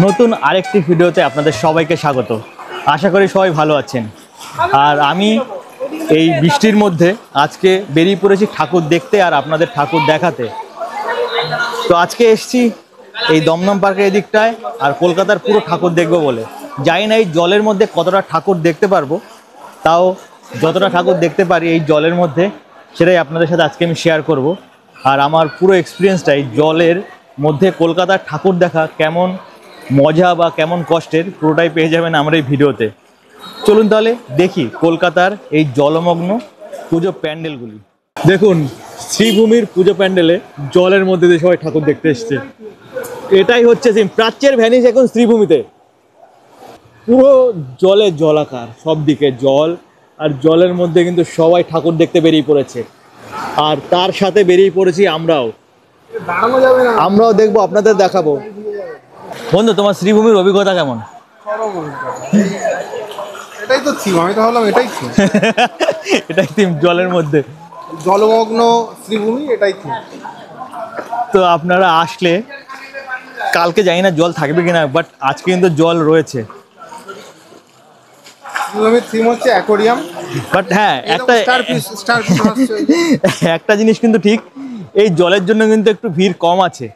নতুন আরেকটি ভিডিওতে আপনাদের সবাইকে স্বাগত। আশা করি সবাই ভালো আছেন। আর আমি এই বৃষ্টির মধ্যে আজকে বেরিয়ে পড়েছি ঠাকুর দেখতে আর আপনাদের ঠাকুর দেখাতে। তো আজকে এসছি এই দমদম পার্কের এদিকটায় আর কলকাতার পুরো ঠাকুর দেখবো বলে। জানি না এই জলের মধ্যে কতটা ঠাকুর দেখতে পারবো, তাও যতটা ঠাকুর দেখতে পারি এই জলের মধ্যে সেটাই আপনাদের সাথে আজকে আমি শেয়ার করব। আর আমার পুরো এক্সপিরিয়েন্সটা এই জলের মধ্যে কলকাতার ঠাকুর দেখা কেমন মজা বা কেমন কষ্টের পুরোটাই পেয়ে যাবেন আমার এই ভিডিওতে। চলুন তাহলে দেখি কলকাতার এই জলমগ্ন পুজো প্যান্ডেলগুলি। দেখুন, শ্রীভূমির পুজো প্যান্ডেলে জলের মধ্যে দিয়ে সবাই ঠাকুর দেখতে এসছে। এটাই হচ্ছে প্রাচ্যের ভ্যানিস এখন শ্রীভূমিতে। পুরো জলে জলাকার, সব দিকে জল, আর জলের মধ্যে কিন্তু সবাই ঠাকুর দেখতে বেরিয়ে পড়েছে। আর তার সাথে বেরিয়ে পড়েছি আমরাও দেখবো, আপনাদের দেখাবো। বন্ধু, তোমার শ্রীভূমির অভিজ্ঞতা কেমন? এটাই তো থিম, আমি তো ভাবলাম এটাই থিম। এটাই থিম, জলের মধ্যে জলমগ্ন শ্রীভূমি, এটাই থিম। তো আপনারা আসলে, কালকে জানি না জল থাকবে কিনা, বাট আজকে কিন্তু জল রয়েছে। শ্রীভূমির থিম হচ্ছে অ্যাকোয়ারিয়াম। বাট হ্যাঁ, একটা জিনিস কিন্তু ঠিক, এই জলের জন্য কিন্তু একটু ভিড় কম আছে।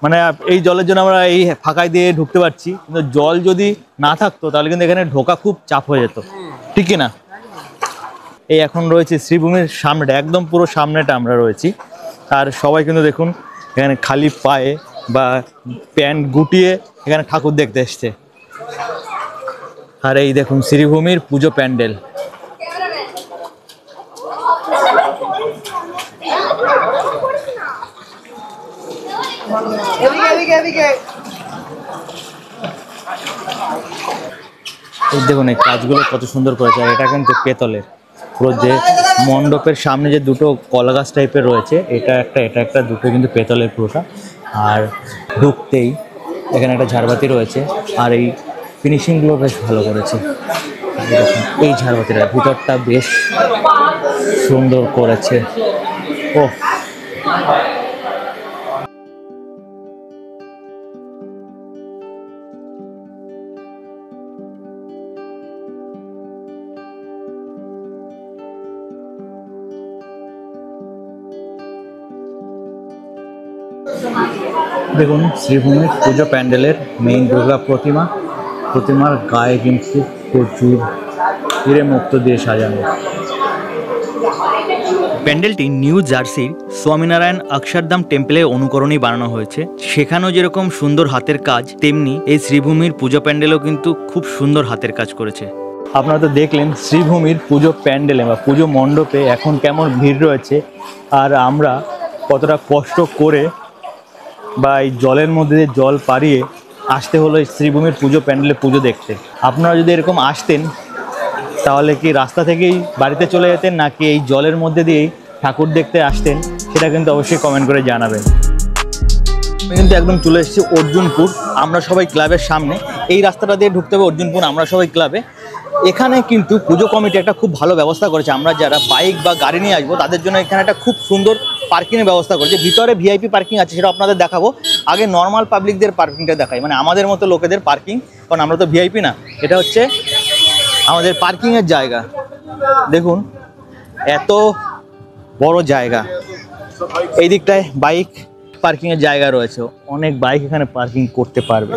মানে এই জলের জন্য আমরা এই ফাঁকায় দিয়ে ঢুকতে পারছি, কিন্তু জল যদি না থাকতো তাহলে কিন্তু এখানে ঢোকা খুব চাপ হয়ে যেত, ঠিক কি না? এই এখন রয়েছে শ্রীভূমির সামনেটা, একদম পুরো সামনেটা আমরা রয়েছি। আর সবাই কিন্তু দেখুন এখানে খালি পায়ে বা প্যান্ট গুটিয়ে এখানে ঠাকুর দেখতে এসছে। আর এই দেখুন শ্রীভূমির পুজো প্যান্ডেল। এই দেখুন এই কাজগুলো কত সুন্দর করেছে। আর এটা কিন্তু পেতলের, পুরো যে মণ্ডপের সামনে যে দুটো কলা গাছ টাইপের রয়েছে, এটা একটা দুটো কিন্তু পেতলের পুরোটা। আর ঢুকতেই এখানে একটা ঝাড়বাতি রয়েছে, আর এই ফিনিশিংগুলো বেশ ভালো করেছে। এই ঝাড়বাতিটা ভিতরটা বেশ সুন্দর করেছে। ও দেখুন শ্রীভূমির পুজো প্যান্ডেলের মেইন দুর্গা প্রতিমার গায়ে কিন্তু প্রচুর হিরে মুক্ত দিয়ে সাজানো। প্যান্ডেলটি নিউ জার্সির স্বামীনারায়ণ অক্ষরধাম টেম্পলের অনুকরণেই বানানো হয়েছে। সেখানেও যেরকম সুন্দর হাতের কাজ, তেমনি এই শ্রীভূমির পুজো প্যান্ডেলও কিন্তু খুব সুন্দর হাতের কাজ করেছে। আপনারা তো দেখলেন শ্রীভূমির পুজো প্যান্ডেলে বা পুজো মণ্ডপে এখন কেমন ভিড় রয়েছে, আর আমরা কতটা কষ্ট করে বা এই জলের মধ্যে জল পাড়িয়ে আসতে হলো এই শ্রীভূমির পুজো প্যান্ডেলে পুজো দেখতে। আপনারা যদি এরকম আসতেন তাহলে কি রাস্তা থেকেই বাড়িতে চলে যেতেন, নাকি এই জলের মধ্যে দিয়েই ঠাকুর দেখতে আসতেন, সেটা কিন্তু অবশ্যই কমেন্ট করে জানাবেন। আমি কিন্তু একদম চলে এসেছি অর্জুনপুর আমরা সবাই ক্লাবের সামনে। এই রাস্তাটা দিয়ে ঢুকতে হবে অর্জুনপুর আমরা সবাই ক্লাবে। এখানে কিন্তু পুজো কমিটি একটা খুব ভালো ব্যবস্থা করেছে। আমরা যারা বাইক বা গাড়ি নিয়ে আসবো তাদের জন্য এখানে একটা খুব সুন্দর পার্কিংয়ের ব্যবস্থা করেছে। ভিতরে ভিআইপি পার্কিং আছে, সেটা আপনাদের দেখাবো। আগে নর্মাল পাবলিকদের পার্কিংটা দেখাই, মানে আমাদের মতো লোকেদের পার্কিং, কারণ আমরা তো ভিআইপি না। এটা হচ্ছে আমাদের পার্কিংয়ের জায়গা। দেখুন এত বড় জায়গা, এই দিকটায় বাইক পার্কিংয়ের জায়গা রয়েছে, অনেক বাইক এখানে পার্কিং করতে পারবে।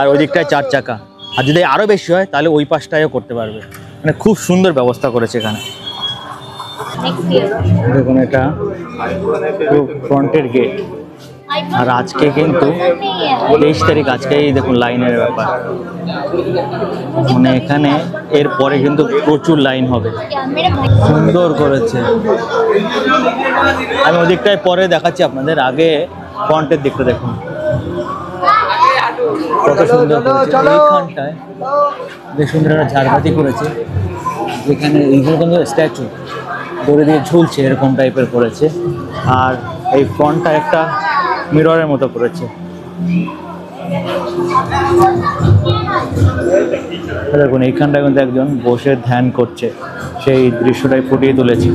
আর ওই দিকটায় 4 চাকা, আর যদি আরও বেশি হয় তাহলে ওই পাশটায়ও করতে পারবে। মানে খুব সুন্দর ব্যবস্থা করেছে এখানে। দেখুন এটা ফ্রন্টের গেট। আর আজকে কিন্তু 23 তারিখ, আজকেই দেখুন লাইনের ব্যাপার, মানে এখানে এরপরে কিন্তু প্রচুর লাইন হবে। সুন্দর করেছে। আমি ওদিকটায় পরে দেখাচ্ছি আপনাদের, আগে ফ্রন্টের দিকটা দেখুন কত সুন্দর করেছে। এইখানটায় বেশ সুন্দর একটা ঝাড়বাতি করেছে, যেখানে এইগুলো কিন্তু স্ট্যাচু দড়ি দিয়ে ঝুলছে এরকম টাইপের করেছে। আর এই ফ্রন্টটা একটা মিররের মতো করেছে। দেখুন এইখানটায় কিন্তু একজন বসে ধ্যান করছে, সেই দৃশ্যটাই ফুটিয়ে তুলেছে।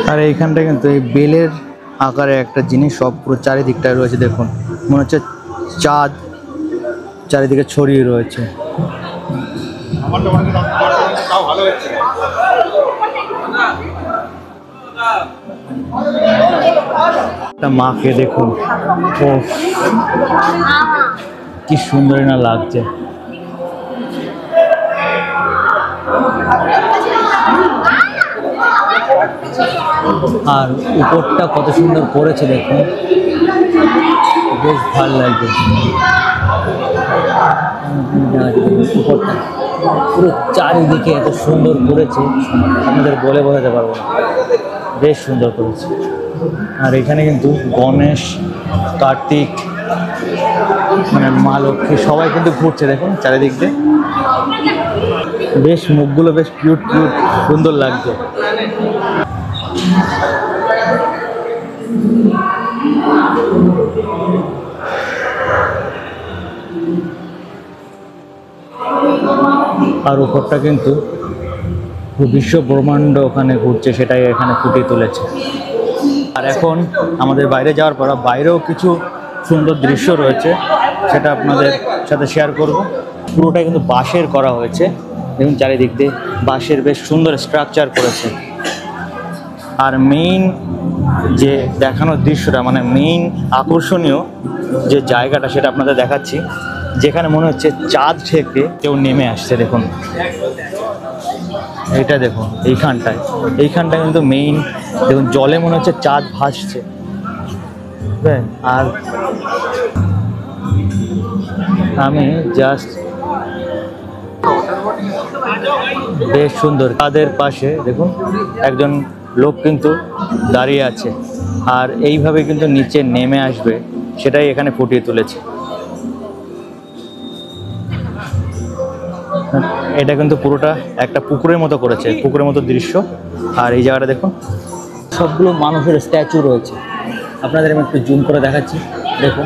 আর এইখানটা কিন্তু এই বেলের আকারে একটা জিনিস সব পুরো চারিদিকটায় রয়েছে। দেখুন মনে হচ্ছে চাঁদ চারিদিকে ছড়িয়ে রয়েছে। একটা মাকে দেখুন, ও কি সুন্দরই না লাগছে। আর উপরটা কত সুন্দর করেছে দেখুন, বেশ ভালো লাগছে। উপরটা পুরো চারিদিকে এত সুন্দর করেছে, আমাদের বলে বোঝাতে পারবো না, বেশ সুন্দর করেছে। আর এখানে কিন্তু গণেশ, কার্তিক, মানে মা লক্ষ্মী সবাই কিন্তু ঘুরছে দেখুন চারিদিক দিয়ে। বেশ মুখগুলো বেশ কিউট কিউট সুন্দর লাগছে। আর উপরটা কিন্তু বিশ্ব ব্রহ্মাণ্ড ওখানে ঘুরছে, সেটাই এখানে ফুটিয়ে তুলেছে। আর এখন আমাদের বাইরে যাওয়ার পর বাইরেও কিছু সুন্দর দৃশ্য রয়েছে, সেটা আপনাদের সাথে শেয়ার করব। পুরোটা কিন্তু বাঁশের করা হয়েছে, এবং চারিদিক দিয়ে বাঁশের বেশ সুন্দর স্ট্রাকচার করেছে। আর মেইন যে দেখানোর দৃশ্যটা, মানে মেইন আকর্ষণীয় যে জায়গাটা, সেটা আপনাদের দেখাচ্ছি। যেখানে মনে হচ্ছে চাঁদ থেকে কেউ নেমে আসছে। দেখুন এটা দেখুন, এইখানটায় কিন্তু মেইন দেখুন, জলে মনে হচ্ছে চাঁদ ভাসছে। আর আমি জাস্ট বেশ সুন্দর, তাদের পাশে দেখুন একজন লোক কিন্তু দাঁড়িয়ে আছে, আর এইভাবে কিন্তু নিচে নেমে আসবে, সেটাই এখানে ফুটিয়ে তুলেছে। এটা কিন্তু পুরোটা একটা পুকুরের মতো করেছে, পুকুরের মতো দৃশ্য। আর এই জায়গাটা দেখুন, সবগুলো মানুষের স্ট্যাচু রয়েছে। আপনাদের আমি একটু জুম করে দেখাচ্ছি। দেখুন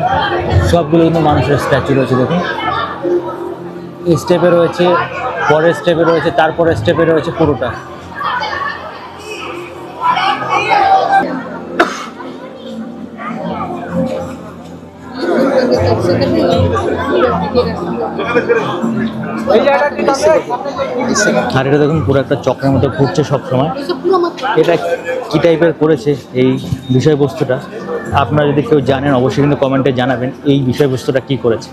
সবগুলো কিন্তু মানুষের স্ট্যাচু রয়েছে। দেখুন এই স্টেপে রয়েছে, পরের স্টেপে রয়েছে, তারপরের স্টেপে রয়েছে, পুরোটা। আর এটা দেখুন পুরো একটা চক্রের মতো ঘুরছে সবসময়। এটা কি টাইপের করেছে এই বিষয়বস্তুটা, আপনারা যদি কেউ জানেন অবশ্যই কিন্তু কমেন্টে জানাবেন এই বিষয়বস্তুটা কি করেছে।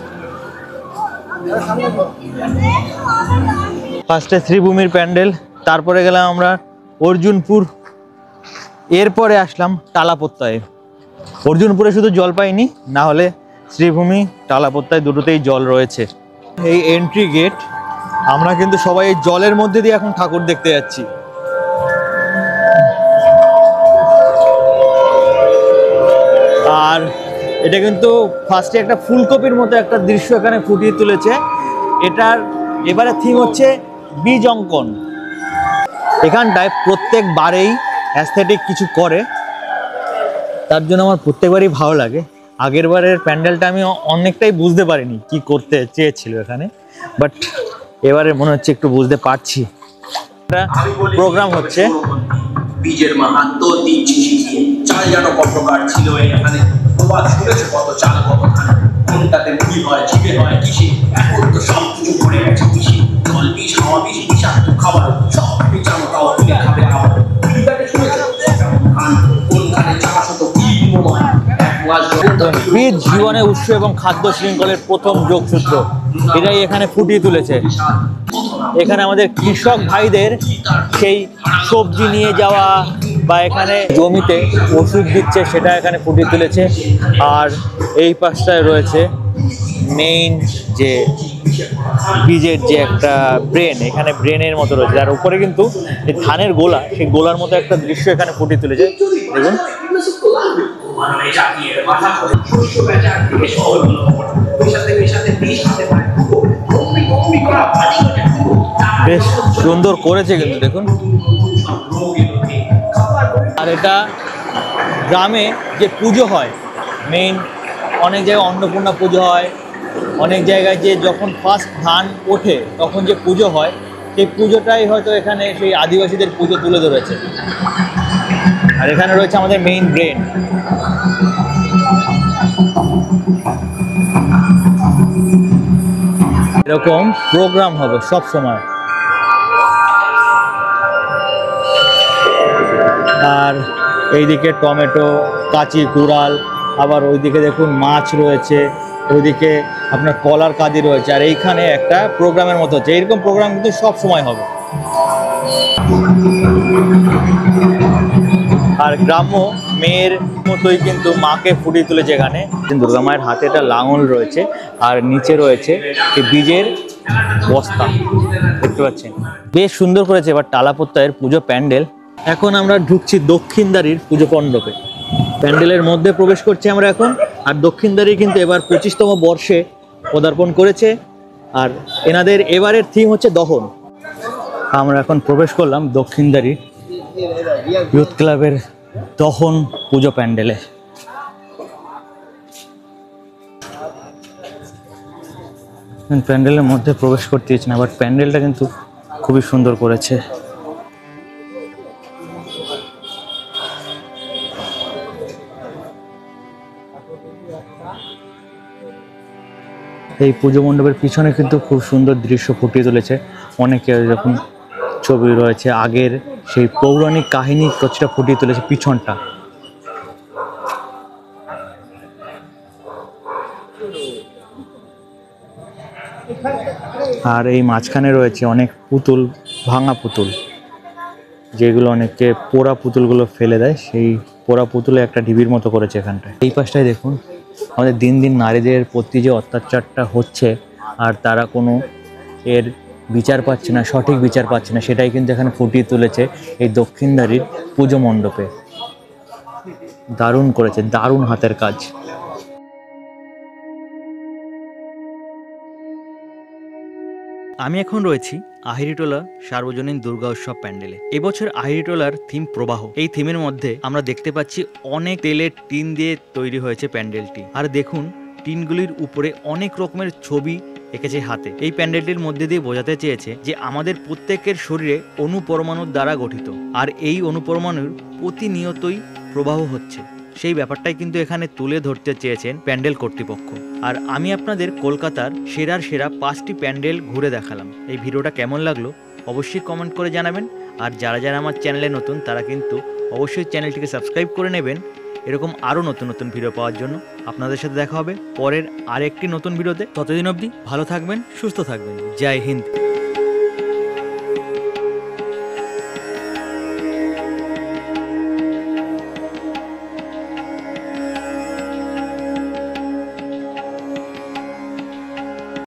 ফার্স্টে শ্রীভূমির প্যান্ডেল, তারপরে গেলাম আমরা অর্জুনপুর, এরপরে আসলাম টালাপোত্তায়। অর্জুনপুরে শুধু জল পাইনি, না হলে শ্রীভূমি, টালাপোত্তায় দুটোতেই জল রয়েছে। এই এন্ট্রি গেট, আমরা কিন্তু সবাই এই জলের মধ্যে দিয়ে এখন ঠাকুর দেখতে যাচ্ছি। আর এটা কিন্তু ফার্স্টে একটা ফুলকপির মতো একটা দৃশ্য এখানে ফুটিয়ে তুলেছে। এটার এবারে থিম হচ্ছে বীজ অঙ্কন। এখানটায় প্রত্যেকবারেই অ্যাস্থেটিক কিছু করে, তার জন্য আমার প্রত্যেকবারই ভালো লাগে। আগের বারের প্যান্ডেলটা আমি অনেকটাই বুঝতে পারিনি কি করতে চেয়েছিল এখানে, বাট এবারে মনে হচ্ছে একটু বুঝতে পারছি। একটা প্রোগ্রাম হচ্ছে, বীজের মাহাত্ম্য দিচ্ছি শিখিয়ে, চাল যেন কত প্রকার ছিল এখানে, প্রবাদ শুনেছে কত চাল কত খান, কোনটাতে মুড়ি হয়, ঝিমে হয় কিসে, এখন তো সব কিছু পড়ে গেছে কিসে, জল বিষ, হাওয়া বিষ, বিষাক্ত খাবার, সব জানো তাও তুলে খাবে আবার, কোনখানে চাষত কি বিনিময়, বীজ জীবনের উৎস এবং খাদ্য শৃঙ্খলের প্রথম যোগসূত্র, এটাই এখানে ফুটিয়ে তুলেছে। এখানে আমাদের কৃষক ভাইদের সেই সবজি নিয়ে যাওয়া বা এখানে জমিতে ওষুধ দিচ্ছে, সেটা এখানে ফুটিয়ে তুলেছে। আর এই পাশটায় রয়েছে মেইন যে বীজের যে একটা ব্রেন, এখানে ব্রেনের মতো রয়েছে, আর উপরে কিন্তু এই ধানের গোলা, সেই গোলার মতো একটা দৃশ্য এখানে ফুটিয়ে তুলেছে। দেখুন বেশ সুন্দর করেছে কিন্তু দেখুন। আর এটা গ্রামে যে পুজো হয় মেইন, অনেক জায়গায় অন্নপূর্ণা পুজো হয়, অনেক জায়গায় যে যখন ফার্স্ট ধান ওঠে তখন যে পুজো হয়, সেই পুজোটাই হয়তো এখানে সেই আদিবাসীদের পুজো তুলে ধরেছে। আর এখানে রয়েছে আমাদের মেইন ব্রেন। এরকম প্রোগ্রাম হবে সব সময়। আর এইদিকে টমেটো, কাঁচি, কুড়াল, আবার ওইদিকে দেখুন মাছ রয়েছে, ওইদিকে আপনার কলার কাঁদি রয়েছে। আর এইখানে একটা প্রোগ্রামের মতো হচ্ছে। এইরকম প্রোগ্রাম কিন্তু সব সময় হবে। আর গ্রাম্য মেয়ের মতোই কিন্তু মাকে ফুটিয়ে তুলেছে এখানে। দুর্গা মায়ের হাতে একটা লাঙল রয়েছে, আর নিচে রয়েছে এই বীজের বস্তা, দেখতে পাচ্ছেন। বেশ সুন্দর করেছে এবার টালা প্রত্যয়ের পুজো প্যান্ডেল। এখন আমরা ঢুকছি দক্ষিণদ্বারীর পুজো মণ্ডপে। প্যান্ডেলের মধ্যে প্রবেশ করছি আমরা এখন। আর দক্ষিণদ্বারী কিন্তু এবার 25তম বর্ষে পদার্পণ করেছে। আর এনাদের এবারের থিম হচ্ছে দহন। আমরা এখন প্রবেশ করলাম দক্ষিণদ্বারী ইউথ ক্লাবের দহন পুজো প্যান্ডেলে। প্যান্ডেলের মধ্যে প্রবেশ করতে দিয়েছে না, বাট প্যান্ডেলটা কিন্তু খুবই সুন্দর করেছে। এই পুজো মণ্ডপের পিছনে কিন্তু খুব সুন্দর দৃশ্য ফুটিয়ে তুলেছে। অনেকে যখন ছবি রয়েছে আগের সেই পৌরাণিক কাহিনী কিছুটা ফুটিয়ে তুলেছে পিছনটা। আর এই মাঝখানে রয়েছে অনেক পুতুল, ভাঙা পুতুল, যেগুলো অনেকে পোড়া পুতুলগুলো ফেলে দেয়, সেই পোড়া পুতুলে একটা ঢিবির মতো করেছে এখানটায়। এই পাশটায় দেখুন আমাদের দিন দিন নারীদের প্রতি যে অত্যাচারটা হচ্ছে, আর তারা কোনো এর বিচার পাচ্ছে না, সঠিক বিচার পাচ্ছে না, সেটাই কিন্তু এখানে ফুটিয়ে তুলেছে এই দক্ষিণদ্বারীর পুজো মণ্ডপে। দারুণ করেছে, দারুণ হাতের কাজ। আমি এখন রয়েছি আহিরিটোলা সার্বজনীন দুর্গা উৎসব প্যান্ডেলে। এবছর আহিরিটোলার থিম প্রবাহ। এই থিমের মধ্যে আমরা দেখতে পাচ্ছি অনেক তেলের টিন দিয়ে তৈরি হয়েছে প্যান্ডেলটি। আর দেখুন টিনগুলির উপরে অনেক রকমের ছবি এঁকেছে হাতে। এই প্যান্ডেলটির মধ্যে দিয়ে বোঝাতে চেয়েছে যে আমাদের প্রত্যেকের শরীরে অণুপরমাণুর দ্বারা গঠিত, আর এই অণুপরমাণুর প্রতিনিয়তই প্রবাহ হচ্ছে, সেই ব্যাপারটাই কিন্তু এখানে তুলে ধরতে চেয়েছেন প্যান্ডেল কর্তৃপক্ষ। আর আমি আপনাদের কলকাতার সেরা 5টি প্যান্ডেল ঘুরে দেখালাম। এই ভিডিওটা কেমন লাগলো অবশ্যই কমেন্ট করে জানাবেন। আর যারা যারা আমার চ্যানেলে নতুন তারা কিন্তু অবশ্যই চ্যানেলটিকে সাবস্ক্রাইব করে নেবেন এরকম আরও নতুন নতুন ভিডিও পাওয়ার জন্য। আপনাদের সাথে দেখা হবে পরের আরেকটি নতুন ভিডিওতে। ততদিন অবধি ভালো থাকবেন, সুস্থ থাকবেন। জয় হিন্দ।